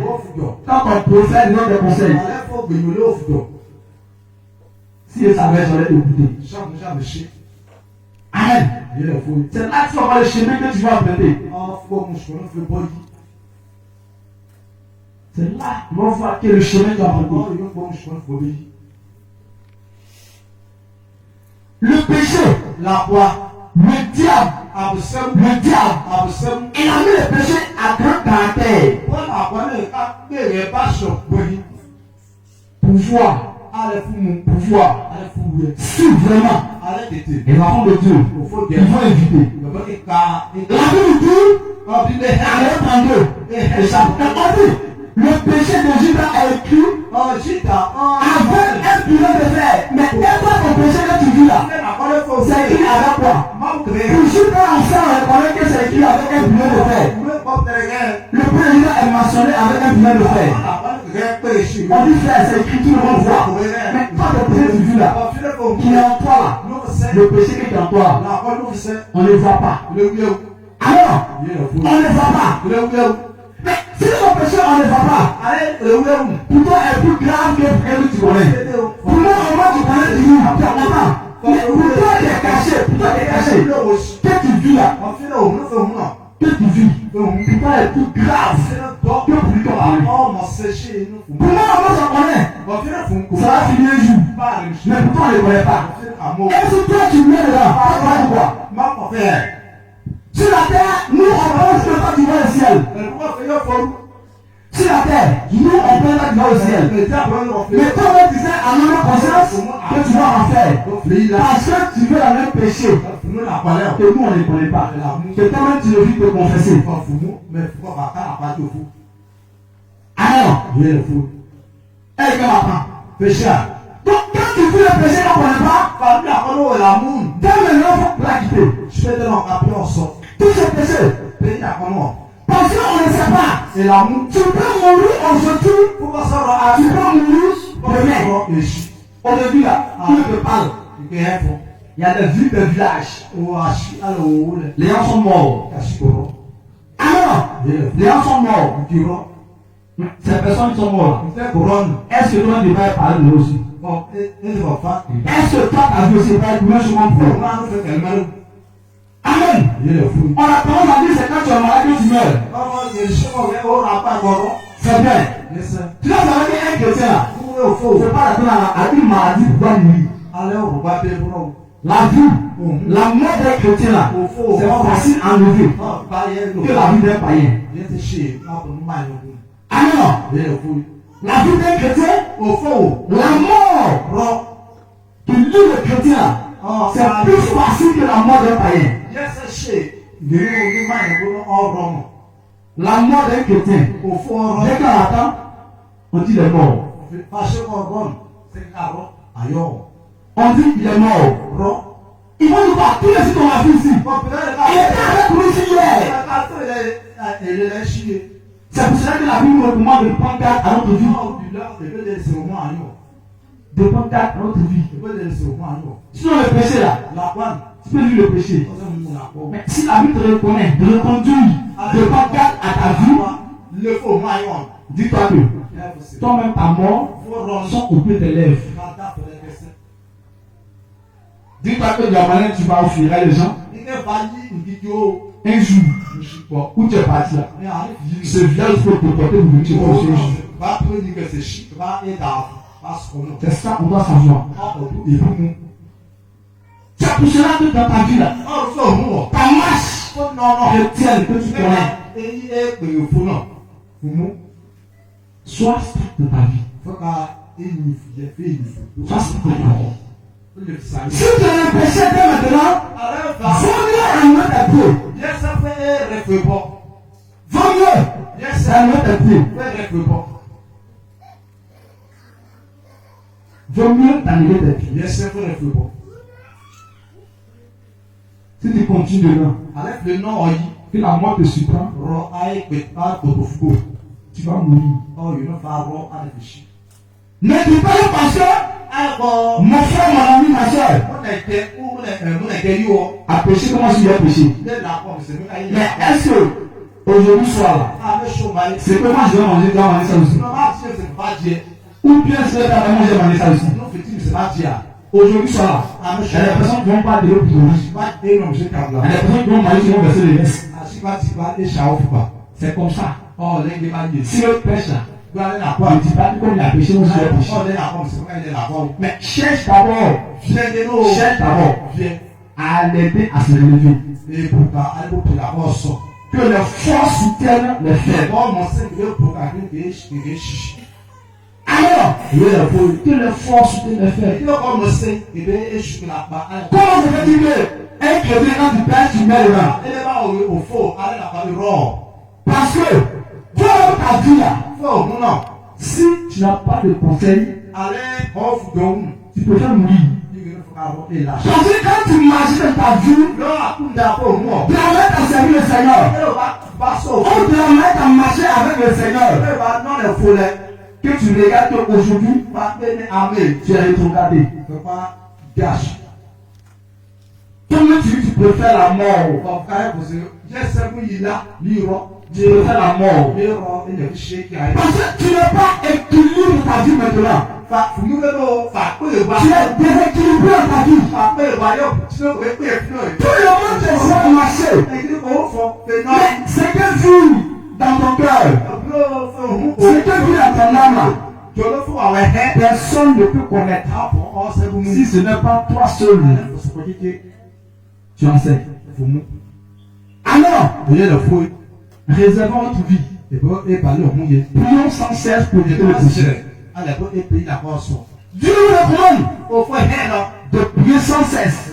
quand on prophète donne des conseils, si je savais, j'aurais écouté. Amen. C'est là que tu vas voir le chemin que tu vas emprunter. C'est là que tu vas voir que le chemin que tu vas emprunter. Le péché, la foi, le diable, il a mis le péché à grand caractère. Pouvoir. Si vraiment les enfants de Dieu, ils vont éviter. La Bible dit, et chapitre 1, le péché de Judas est écrit avec un pilon de fer. Mais quel est ton péché que tu vis là? C'est écrit avec quoi? Pour Judas, on reconnaît que c'est écrit avec un pilon de fer. Le président est mentionné avec un pilon de fer. On dit frère, c'est écrit, tout le monde voit. Mais quand le péché que tu vis là, qui est en toi là, le péché qui est en toi, on ne le voit pas. Alors, on ne le voit pas. Mais si ton péché on ne le voit pas, pour toi est plus grave que ce que tu connais. Pour moi, au moins tu connais du monde, tu es content. Mais pour toi, tu es caché. Que tu vis là, que tu vis, pour toi est plus grave que pour toi. Pour moi, au moins je connais. Ça va finir un jour. Mais pour toi, on ne le connaît pas. Et si toi tu mets dedans, tu vois quoi? Sur la terre, nous on pense que toi tu vas au ciel. Sur la terre, nous on pense que tu vas au ciel. Mais toi tu sais en notre conscience que tu vas en faire. Parce que tu veux la même péché. Que nous on ne connaît pas. Que toi-même tu devrais te confesser. Alors, et que m'apprend. Péché. Donc quand tu veux le péché qu'on ne connaît pas, dans le nom, il faut la quitter. Tout ce péché, Parce qu'on ne sait pas. Et l'amour, Tu peux mourir aujourd'hui. pourquoi ça va Tu peux mourir demain. Au début là, qui te parle. Il y a des villes, des villages. Les gens sont morts. Ah non, les gens sont morts. Ces personnes sont mortes. Est-ce que toi tu vas parler de eux aussi? Est-ce que toi ta vie aussi va être même souvent pour? Amen. On a tendance à dire c'est quand tu es malade que tu meurs. C'est bien. Tu dois savoir qu'un chrétien là, il ne faut pas attendre à une maladie pour pouvoir mourir. La vie, la mort d'un chrétien là, c'est facile à enlever que la vie d'un païen. Amen. La vie d'un chrétien, la mort qui lie le chrétien là, c'est plus facile que la mort d'un païen. La mort d'un chrétien, dès qu'on attend, on dit il est mort. On dit il est mort. Ils vont nous voir tous les jours dans la vie ici. Il était avec nous ici hier. C'est pour cela que la Bible nous recommande de prendre garde à notre vie. De prendre garde à notre vie. Sinon le péché là, tu peux vivre le péché. Mais si la Bible te reconnaît, te reconduit, de prendre garde à ta vie, dis-toi que toi-même ta mort sont au pied des lèvres. Dis-toi que de la manière tu vas offrir les gens. Un jour, où tu es parti là, ce village peut te porter pour venir te chercher. C'est ça qu'on doit savoir. C'est pour cela que dans ta vie là, ta marche chrétienne que tu connais, sois strict de ta vie. Sois strict de ta vie. Si tu es un péché dès maintenant, vaut mieux enlever tes pieds. Vaut mieux enlever tes pieds. Vaut mieux enlever tes pieds. Si tu continues dedans, que la mort te surprend, tu vas mourir. Ne dis pas parce que mon frère, mon ami, ma soeur a péché comment je vais pécher. Mais est-ce que aujourd'hui soir là, c'est que moi je vais manger, tu vas manger ça aussi? Ou bien c'est ta maman, je vais manger ça aussi? Aujourd'hui soir là, il y a des personnes qui vont pas de l'eau pour manger. Il y a des personnes qui vont manger, qui vont verser les restes. C'est comme ça. Si le pêche là, ne dis pas que comme il a péché, moi je vais pécher. Mais cherche d'abord à l'aider à se relever. Que les forces soutiennent les frères. Alors, que les forces soutiennent les frères. Comment je vais dire qu'un chrétien quand tu perds, tu mets là? Parce que dans ta vie là, si tu n'as pas de conseil, tu peux faire mourir. Parce que quand tu marches dans ta vie, tu la mettre à servir le Seigneur. On te la mettre à marcher avec le Seigneur. Que tu regardes qu'aujourd'hui, tu es rétrogradé. Toi-même tu préfères la mort. Tu préfères la mort. Parce que tu n'es pas équilibré dans ta vie maintenant. Tu es déséquilibré dans ta vie. Tout le monde te voit marcher. Mais c'est que vit dans ton cœur. C'est que vit dans ton âme. Personne ne peut connaître. Si ce n'est pas toi seul. Tu en sais. Alors, réservons notre vie. Prions sans cesse pour éviter le péché. Dieu nous recommande de prier sans cesse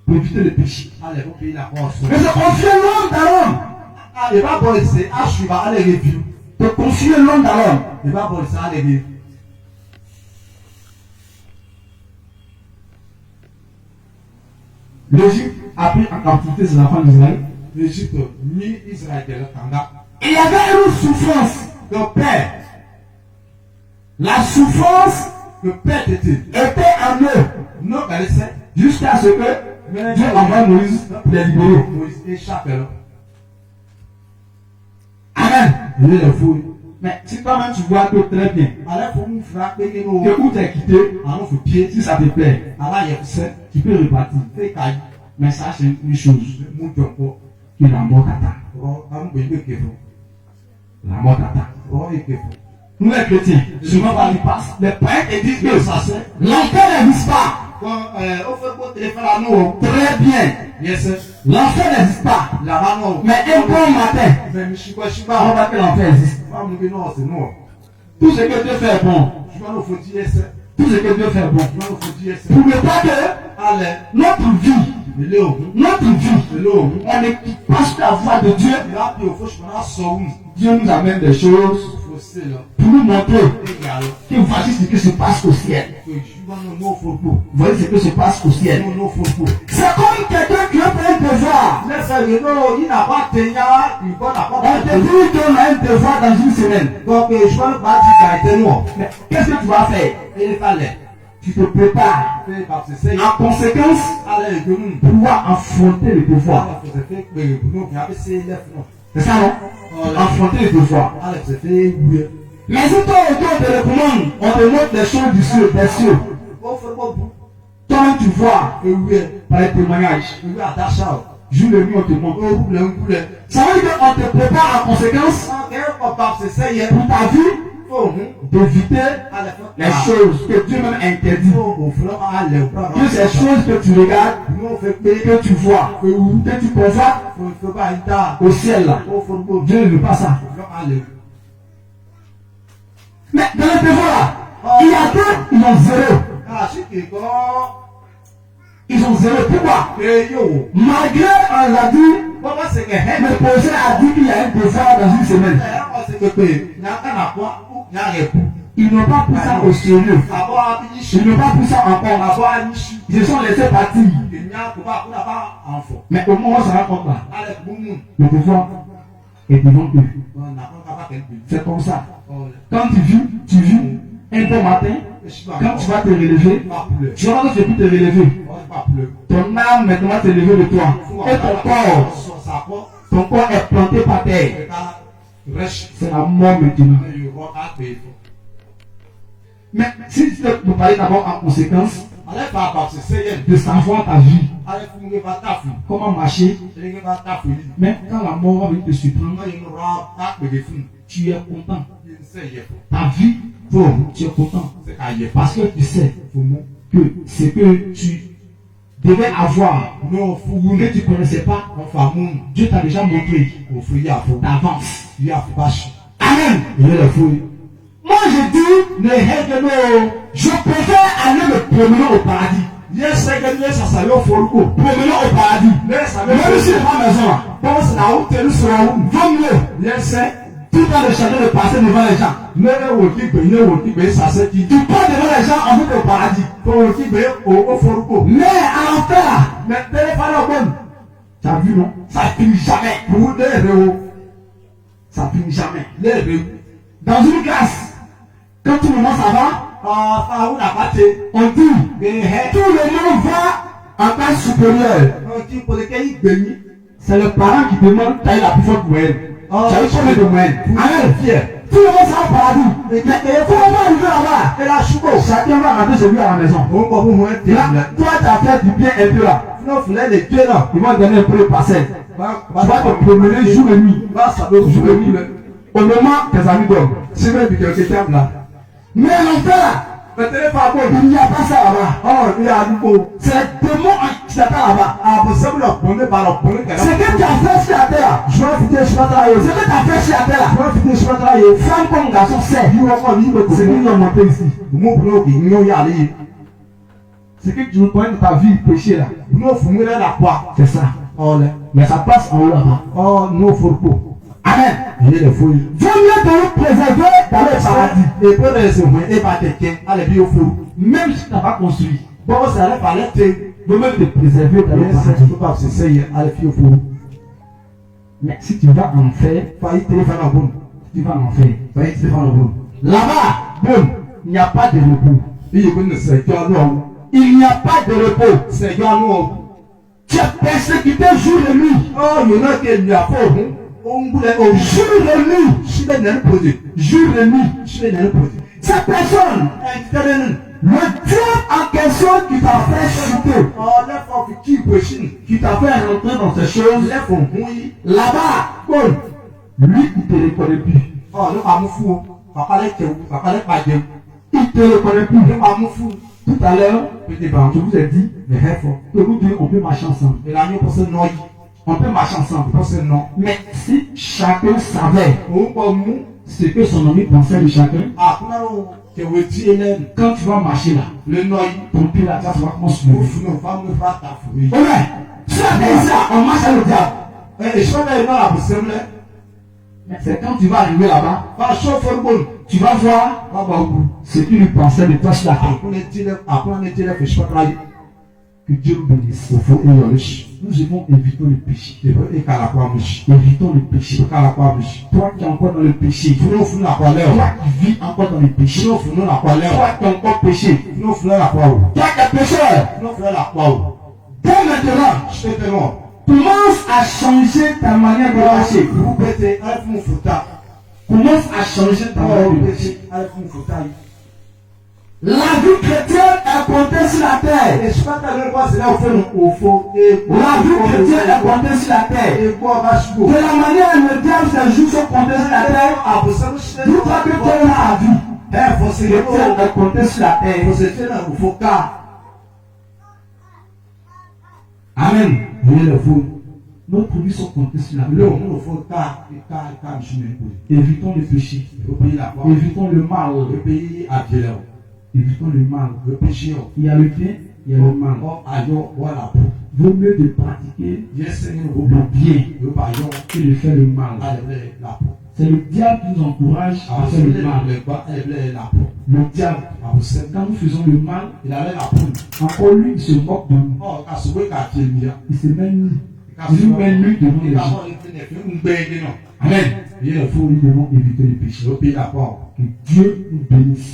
pour éviter le péché. Mais de confier l'homme dans l'homme. De confier l'homme dans l'homme. L'Égypte a pris en captivité ses enfants d'Israël. l'Égypte, ni Israël, il y avait une souffrance. le père, La souffrance le père était, était en eux non, elle sait, jusqu'à ce que Dieu envoie Moïse pour les libérer. Moïse échappe là. Amen. Il est le fou. Mais si toi-même tu vois que très bien Alors, il faut nous frapper que nous, que où t'es quitté, alors, il faut pied, si ça te plaît, alors, il y a ça, tu peux repartir. c'est caillou, Mais sache une chose, mon jumbo, que la mort t'attend. on peut y aller, La mort t'attend. on y aller. Nous les chrétiens, souvent quand ils passent, les prêtres te disent que Ça c'est, l'enfer n'existe pas. quand on fait bon téléphone à nous, Très bien. yes, L'enfer n'existe pas. la main, Mais un bon matin, mais je suis pas, on va que l'enfer existe. non, c'est non. Tout ce que Dieu fait est bon. Je vais nous faut dire ça, Tout ce que Dieu fait est bon. je vais nous faut dire ça. Pour ne pas que Allez, notre vie, il est où? notre vie, Il est où? on ne quitte pas sur la voie de Dieu. Il a pris au faux, je m'en ai sauvé. Dieu nous amène des choses Il faut c'est là. pour nous montrer Égal. que voici ce qui se passe au ciel. Je vais nous faut pour. Voici ce qui se passe au ciel. Nous faut pour. C'est comme quelqu'un qui a fait un devoir. Laisse non, il n'a pas tenu, il n'a pas On te dit qu'on a un devoir dans une semaine. donc, je vais nous battre qui a été nous. Mais qu'est-ce que tu vas faire? Il fallait. Tu te prépares. C'est En conséquence, allez, je nous. pour pouvoir affronter le devoir. C'est ça, non? Affronter le devoir. Allez, c'est fait, oui. Mais si toi, on te recommande, on te montre des choses du ciel, des cieux. On fait bon bout. Toi-même, tu vois, Oui, par les témoignages. oui, attache à. Jour et nuit, on te montre. On roule, on roule. Ça veut dire qu'on te prépare en conséquence Quand on c'est ça, il y a pour ta vie faut d'éviter les choses que Dieu même interdit. Que ces choses que tu regardes, que tu vois, que tu convoites au ciel là. Dieu ne veut pas ça. Mais dans le devoir là, il y a deux, ils ont zéro. Ils ont zéro. Pourquoi? Malgré on l'a dit, le projet a dit qu'il y a un devoir dans une semaine. Ils n'ont pas pris ça au sérieux. Ils n'ont pas pris ça encore. Ils se sont laissés partir. Mais au moment où on se rend compte là, le devoir est devant eux. C'est comme ça. Quand tu vis un bon matin, quand tu vas te relever, tu vas que tu peux te relever. Ton âme maintenant va te lever de toi. Et ton corps est planté par terre. C'est la mort maintenant. Mais si tu peux parler d'abord en conséquence de savoir ta vie, comment marcher, mais quand la mort va venir te surprendre, tu es content. Ta vie, tu es content. Parce que tu sais que ce que tu devais avoir, que tu ne connaissais pas, Dieu t'a déjà montré. T'avances. Amen. Moi je dis, je préfère aller me promener au paradis. Promener au paradis. Même si c'est pas maison là. Vaut mieux. Tout dans le château de passer devant les gens. Tu passes devant les gens en fait au paradis. Mais à l'enfer là, tu as vu non? Ça finit jamais. Ça finit jamais. Dans une classe, quand tout le monde ça va, on dit tout le monde va en classe supérieure. C'est le parent qui demande t'as eu la plus forte moyenne. Tu as eu combien de moyenne? Amen. Tout le monde ça va au paradis. Mais il faut arriver là-bas. Chacun va rentrer chez lui à la maison. Là, toi tu as fait du bien un peu là. Ils vont donner un peu de parcelle. Tu vas te promener jour et nuit. Jour et nuit. Au moment tes amis dorment. Mais l'enfer là, il n'y a pas ça là-bas. C'est le démon qui t'attend là-bas. Ce que tu as fait sur la terre, ce que tu as fait sur la terre, femme comme garçon, c'est ce qu'ils ont monté ici. Ce que tu veux prendre dans ta vie, péché là, c'est ça. Mais ça passe en haut là-bas. Amen. Vaut mieux te préserver dans le paradis. Même si tu n'as pas construit, vaut mieux te préserver dans le paradis. Mais si tu vas en enfer, tu vas en enfer. Là-bas, bon, il n'y a pas de repos. Il n'y a pas de repos. Tu es persécuté jour et nuit. Jour et nuit. Cette personne, le Dieu en question qui t'a fait chuter, qui t'a fait rentrer dans ces choses, là-bas, lui, il ne te reconnaît plus. Il te reconnaît plus. Tout à l'heure, je vous ai dit que nous deux, on peut marcher ensemble. On peut marcher ensemble. Mais si chacun savait ce que son ami pensait de chacun, quand tu vas marcher là, ton pied là, tu vas commencer à se lever. Tu as dit ça, on marche à le diable. Mais c'est quand tu vas arriver là-bas, tu vas voir ce qu'il lui pensait de toi sur la terre. Que Dieu nous bénisse. Nous devons éviter le péché. Évitons le péché. Toi qui es encore dans le péché. Toi qui vis encore dans le péché. Toi qui es encore péché. Toi qui es pécheur. Dès maintenant, commence à changer ta manière de marcher. Commence à changer ta manière de marcher. La vie chrétienne est comptée sur la terre. La vie chrétienne est comptée sur la terre. De la manière dont le diable ses jours sont comptés sur la terre, tout va que tu as la vie. Chrétienne est comptée sur la terre. Amen. Notre vie sont comptées sur la terre. Évitons le péché. Évitons le mal. Évitons le mal. Il y a le bien, il y a le mal. Vaut mieux de pratiquer le bien que de faire le mal. C'est le diable qui nous encourage à faire le mal. Le diable, quand nous faisons le mal, encore lui, il se moque de nous. Il se met nu. Il nous met nu devant les gens. Amen. Nous devons éviter le péché. Que Dieu nous bénisse.